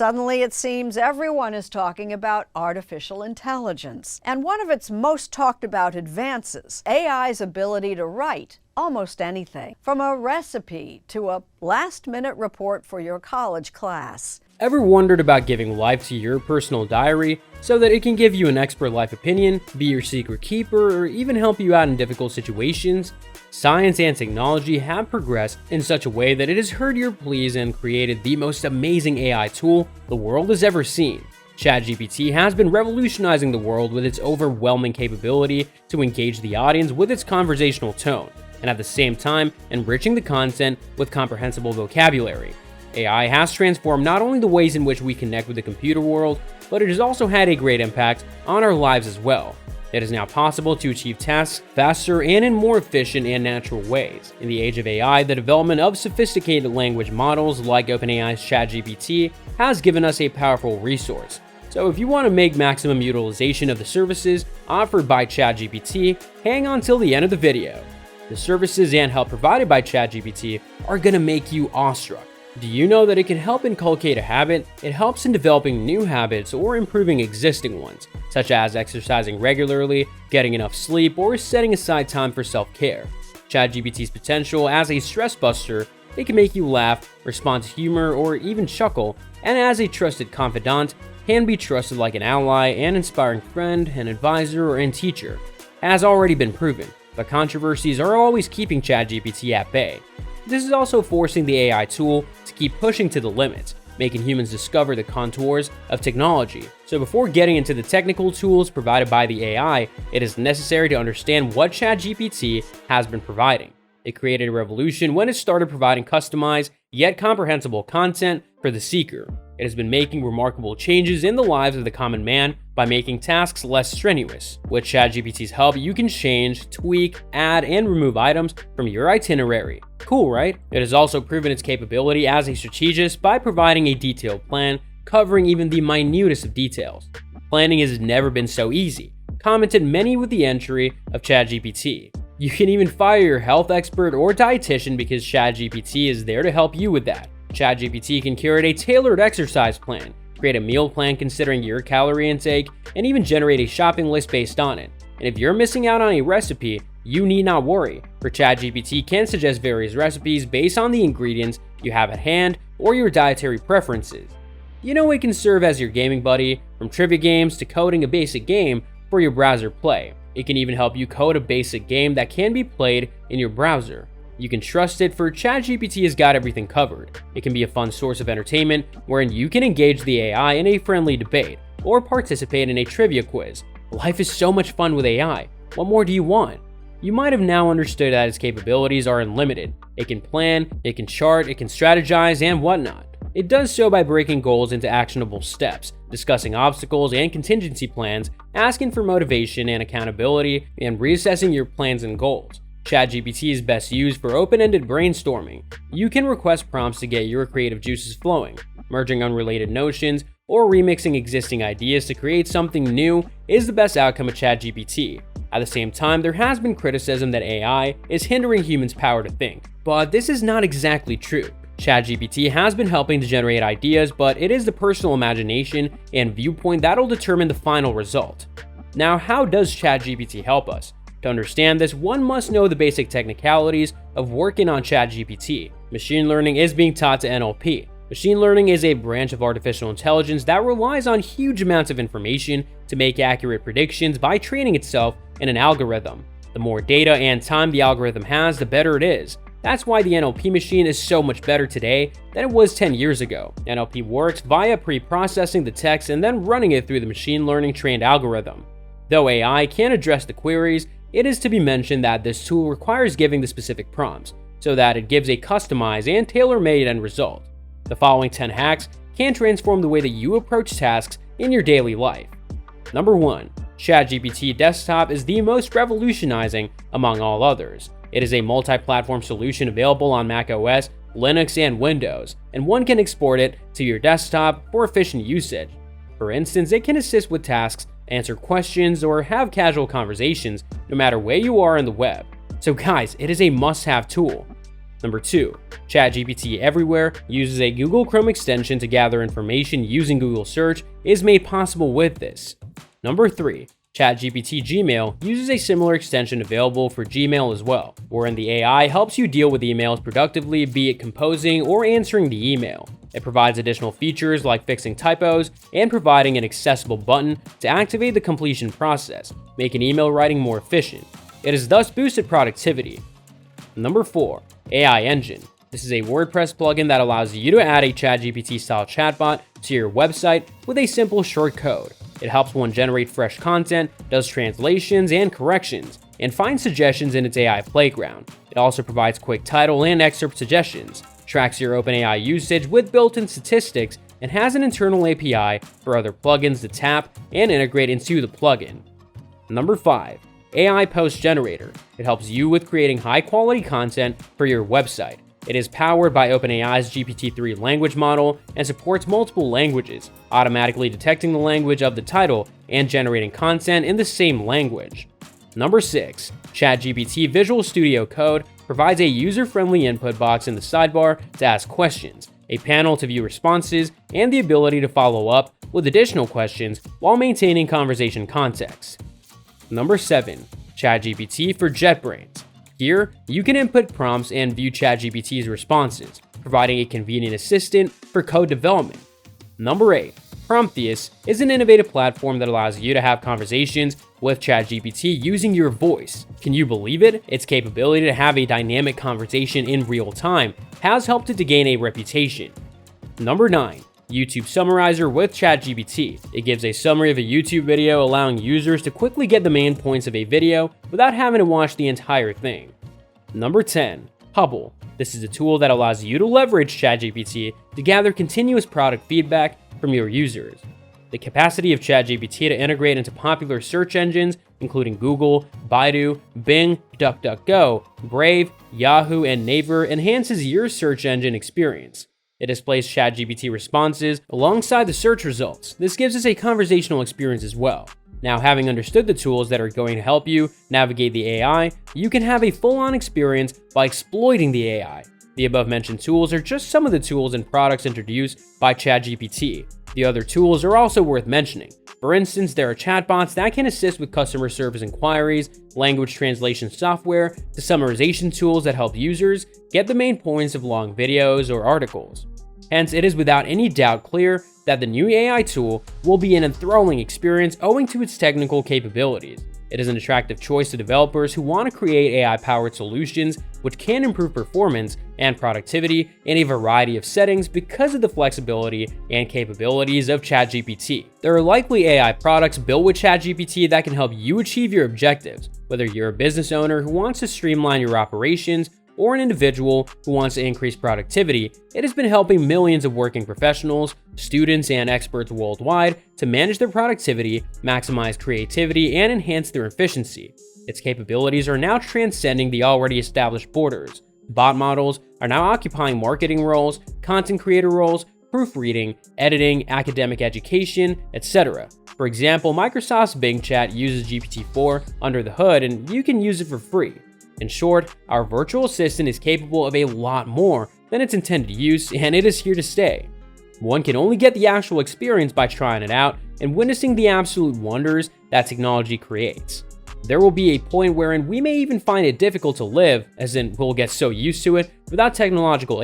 Suddenly, it seems everyone is talking about artificial intelligence. And one of its most talked about advances, AI's ability to write almost anything, from a recipe to a last-minute report for your college class. Ever wondered about giving life to your personal diary so that it can give you an expert life opinion, be your secret keeper, or even help you out in difficult situations? Science and technology have progressed in such a way that it has heard your pleas and created the most amazing AI tool the world has ever seen. ChatGPT has been revolutionizing the world with its overwhelming capability to engage the audience with its conversational tone, and at the same time enriching the content with comprehensible vocabulary. AI has transformed not only the ways in which we connect with the computer world, but it has also had a great impact on our lives as well. It is now possible to achieve tasks faster and in more efficient and natural ways. In the age of AI, the development of sophisticated language models like OpenAI's ChatGPT has given us a powerful resource. So if you want to make maximum utilization of the services offered by ChatGPT, hang on till the end of the video. The services and help provided by ChatGPT are going to make you awestruck. Do you know that it can help inculcate a habit? It helps in developing new habits or improving existing ones, such as exercising regularly, getting enough sleep, or setting aside time for self-care. ChatGPT's potential as a stress buster, it can make you laugh, respond to humor, or even chuckle, and as a trusted confidant, can be trusted like an ally, an inspiring friend, an advisor, and teacher. Has already been proven, but controversies are always keeping ChatGPT at bay. This is also forcing the AI tool to keep pushing to the limits, making humans discover the contours of technology. So before getting into the technical tools provided by the AI, it is necessary to understand what ChatGPT has been providing. It created a revolution when it started providing customized yet comprehensible content for the seeker. It has been making remarkable changes in the lives of the common man by making tasks less strenuous. With ChatGPT's help, you can change, tweak, add, and remove items from your itinerary. Cool, right? It has also proven its capability as a strategist by providing a detailed plan covering even the minutest of details. Planning has never been so easy, commented many with the entry of ChatGPT. You can even fire your health expert or dietitian because ChatGPT is there to help you with that. ChatGPT can curate a tailored exercise plan, create a meal plan considering your calorie intake, and even generate a shopping list based on it. And if you're missing out on a recipe, you need not worry, for ChatGPT can suggest various recipes based on the ingredients you have at hand or your dietary preferences. You know, it can serve as your gaming buddy, from trivia games to coding a basic game for your browser play. It can even help you code a basic game that can be played in your browser. You can trust it, for ChatGPT has got everything covered. It can be a fun source of entertainment wherein you can engage the AI in a friendly debate or participate in a trivia quiz. Life is so much fun with AI. What more do you want? You might have now understood that its capabilities are unlimited. It can plan, it can chart, it can strategize, and whatnot. It does so by breaking goals into actionable steps, discussing obstacles and contingency plans, asking for motivation and accountability, and reassessing your plans and goals. ChatGPT is best used for open-ended brainstorming. You can request prompts to get your creative juices flowing. Merging unrelated notions or remixing existing ideas to create something new is the best outcome of ChatGPT. At the same time, there has been criticism that AI is hindering humans' power to think. But this is not exactly true. ChatGPT has been helping to generate ideas, but it is the personal imagination and viewpoint that'll determine the final result. Now, how does ChatGPT help us? To understand this, one must know the basic technicalities of working on ChatGPT. Machine learning is being taught to NLP. Machine learning is a branch of artificial intelligence that relies on huge amounts of information to make accurate predictions by training itself in an algorithm. The more data and time the algorithm has, the better it is. That's why the NLP machine is so much better today than it was 10 years ago. NLP works via pre-processing the text and then running it through the machine learning trained algorithm. Though AI can address the queries, it is to be mentioned that this tool requires giving the specific prompts, so that it gives a customized and tailor-made end result. The following 10 hacks can transform the way that you approach tasks in your daily life. Number 1. ChatGPT Desktop is the most revolutionizing among all others. It is a multi-platform solution available on macOS, Linux, and Windows, and one can export it to your desktop for efficient usage. For instance, it can assist with tasks, answer questions, or have casual conversations no matter where you are on the web. So guys, it is a must-have tool. Number 2. ChatGPT Everywhere uses a Google Chrome extension to gather information using Google Search is made possible with this. Number 3. ChatGPT Gmail uses a similar extension available for Gmail as well, wherein the AI helps you deal with emails productively, be it composing or answering the email. It provides additional features like fixing typos and providing an accessible button to activate the completion process, making email writing more efficient. It has thus boosted productivity. Number 4. AI Engine. This is a WordPress plugin that allows you to add a ChatGPT-style chatbot to your website with a simple short code. It helps one generate fresh content, does translations and corrections, and finds suggestions in its AI playground. It also provides quick title and excerpt suggestions, tracks your OpenAI usage with built-in statistics, and has an internal API for other plugins to tap and integrate into the plugin. Number 5. AI Post Generator. It helps you with creating high-quality content for your website. It is powered by OpenAI's GPT-3 language model and supports multiple languages, automatically detecting the language of the title and generating content in the same language. Number 6. ChatGPT Visual Studio Code provides a user-friendly input box in the sidebar to ask questions, a panel to view responses, and the ability to follow up with additional questions while maintaining conversation context. Number 7. ChatGPT for JetBrains. Here, you can input prompts and view ChatGPT's responses, providing a convenient assistant for code development. Number 8. Prometheus is an innovative platform that allows you to have conversations with ChatGPT using your voice. Can you believe it? Its capability to have a dynamic conversation in real time has helped it to gain a reputation. Number 9. YouTube Summarizer with ChatGPT. It gives a summary of a YouTube video, allowing users to quickly get the main points of a video without having to watch the entire thing. Number 10. Hubble. This is a tool that allows you to leverage ChatGPT to gather continuous product feedback from your users. The capacity of ChatGPT to integrate into popular search engines, including Google, Baidu, Bing, DuckDuckGo, Brave, Yahoo, and Naver, enhances your search engine experience. It displays ChatGPT responses alongside the search results. This gives us a conversational experience as well. Now, having understood the tools that are going to help you navigate the AI, you can have a full-on experience by exploiting the AI. The above-mentioned tools are just some of the tools and products introduced by ChatGPT. The other tools are also worth mentioning. For instance, there are chatbots that can assist with customer service inquiries, language translation software, to summarization tools that help users get the main points of long videos or articles. Hence, it is without any doubt clear that the new AI tool will be an enthralling experience owing to its technical capabilities. It is an attractive choice to developers who want to create AI-powered solutions which can improve performance and productivity in a variety of settings because of the flexibility and capabilities of ChatGPT. There are likely AI products built with ChatGPT that can help you achieve your objectives, whether you're a business owner who wants to streamline your operations or an individual who wants to increase productivity. It has been helping millions of working professionals, students, and experts worldwide to manage their productivity, maximize creativity, and enhance their efficiency. Its capabilities are now transcending the already established borders. Bot models are now occupying marketing roles, content creator roles, proofreading, editing, academic education, etc. For example, Microsoft's Bing Chat uses GPT-4 under the hood, and you can use it for free. In short, our virtual assistant is capable of a lot more than its intended use, and it is here to stay. One can only get the actual experience by trying it out and witnessing the absolute wonders that technology creates. There will be a point wherein we may even find it difficult to live, as in we'll get so used to it without technological